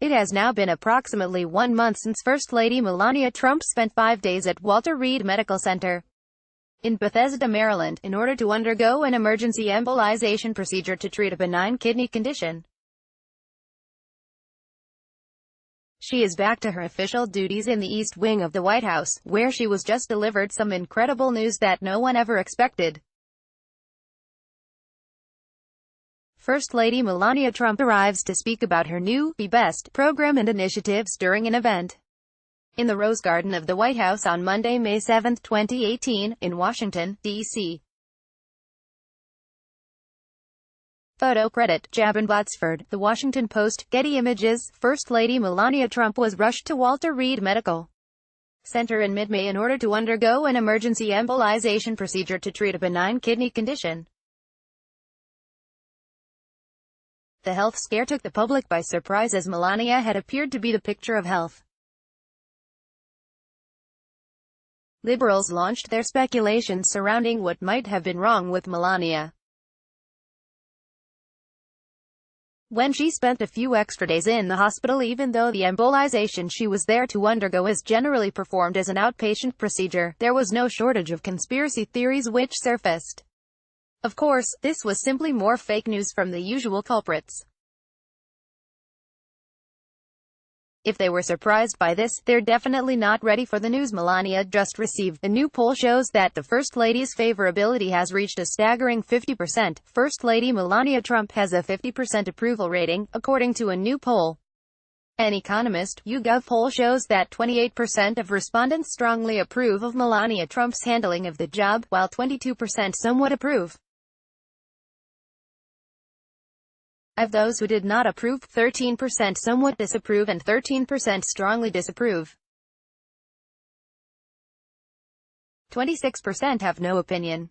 It has now been approximately 1 month since First Lady Melania Trump spent 5 days at Walter Reed Medical Center in Bethesda, Maryland, in order to undergo an emergency embolization procedure to treat a benign kidney condition. She is back to her official duties in the East Wing of the White House, where she was just delivered some incredible news that no one ever expected. First Lady Melania Trump arrives to speak about her new Be Best program and initiatives during an event in the Rose Garden of the White House on Monday, May 7, 2018, in Washington, D.C. Photo credit, Jabin Botsford, The Washington Post, Getty Images. First Lady Melania Trump was rushed to Walter Reed Medical Center in mid-May in order to undergo an emergency embolization procedure to treat a benign kidney condition. The health scare took the public by surprise as Melania had appeared to be the picture of health. Liberals launched their speculations surrounding what might have been wrong with Melania when she spent a few extra days in the hospital, even though the embolization she was there to undergo is generally performed as an outpatient procedure. There was no shortage of conspiracy theories which surfaced. Of course, this was simply more fake news from the usual culprits. If they were surprised by this, they're definitely not ready for the news Melania just received. A new poll shows that the First Lady's favorability has reached a staggering 50%. First Lady Melania Trump has a 50% approval rating, according to a new poll. An Economist YouGov poll shows that 28% of respondents strongly approve of Melania Trump's handling of the job, while 22% somewhat approve. Of those who did not approve, 13% somewhat disapprove and 13% strongly disapprove. 26% have no opinion.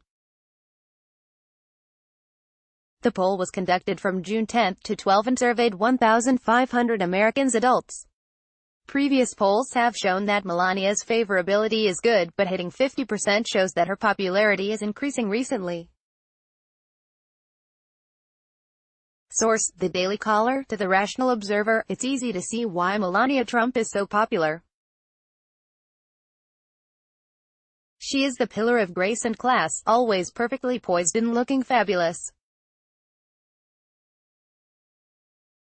The poll was conducted from June 10 to 12 and surveyed 1,500 Americans adults. Previous polls have shown that Melania's favorability is good, but hitting 50% shows that her popularity is increasing recently. Source: The Daily Caller. To the Rational Observer, it's easy to see why Melania Trump is so popular. She is the pillar of grace and class, always perfectly poised and looking fabulous.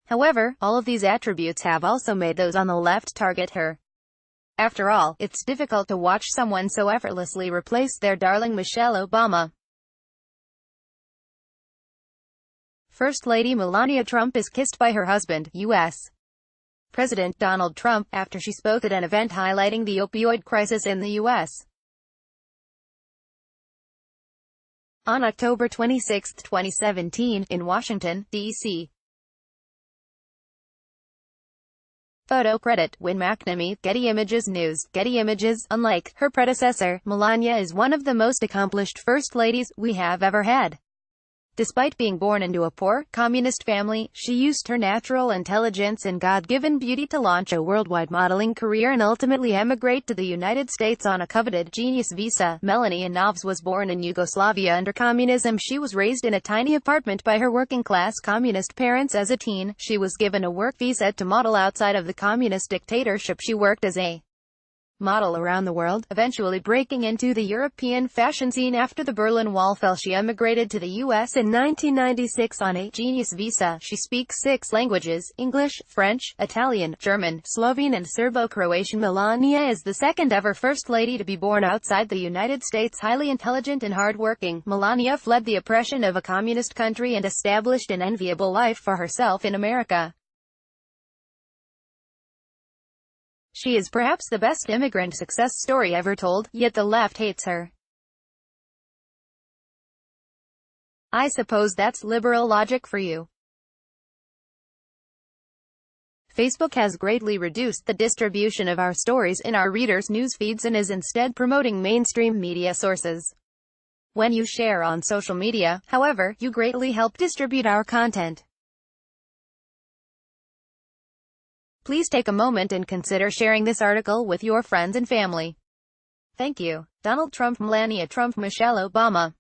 However, all of these attributes have also made those on the left target her. After all, it's difficult to watch someone so effortlessly replace their darling Michelle Obama. First Lady Melania Trump is kissed by her husband, U.S. President Donald Trump, after she spoke at an event highlighting the opioid crisis in the U.S. on October 26, 2017, in Washington, D.C. Photo credit, Win McNamee, Getty Images News, Getty Images. Unlike her predecessor, Melania is one of the most accomplished first ladies we have ever had. Despite being born into a poor, communist family, she used her natural intelligence and God-given beauty to launch a worldwide modeling career and ultimately emigrate to the United States on a coveted genius visa. Melania Trump was born in Yugoslavia under communism. She was raised in a tiny apartment by her working-class communist parents. As a teen, she was given a work visa to model outside of the communist dictatorship. She worked as a model around the world, eventually breaking into the European fashion scene. After the Berlin Wall fell, she emigrated to the U.S. in 1996 on a genius visa. She speaks 6 languages: English, French, Italian, German, Slovene and Serbo-Croatian. Melania is the second ever First Lady to be born outside the United States. Highly intelligent and hardworking, Melania fled the oppression of a communist country and established an enviable life for herself in America. She is perhaps the best immigrant success story ever told, yet the left hates her. I suppose that's liberal logic for you. Facebook has greatly reduced the distribution of our stories in our readers' news feeds and is instead promoting mainstream media sources. When you share on social media, however, you greatly help distribute our content. Please take a moment and consider sharing this article with your friends and family. Thank you. Donald Trump, Melania Trump, Michelle Obama.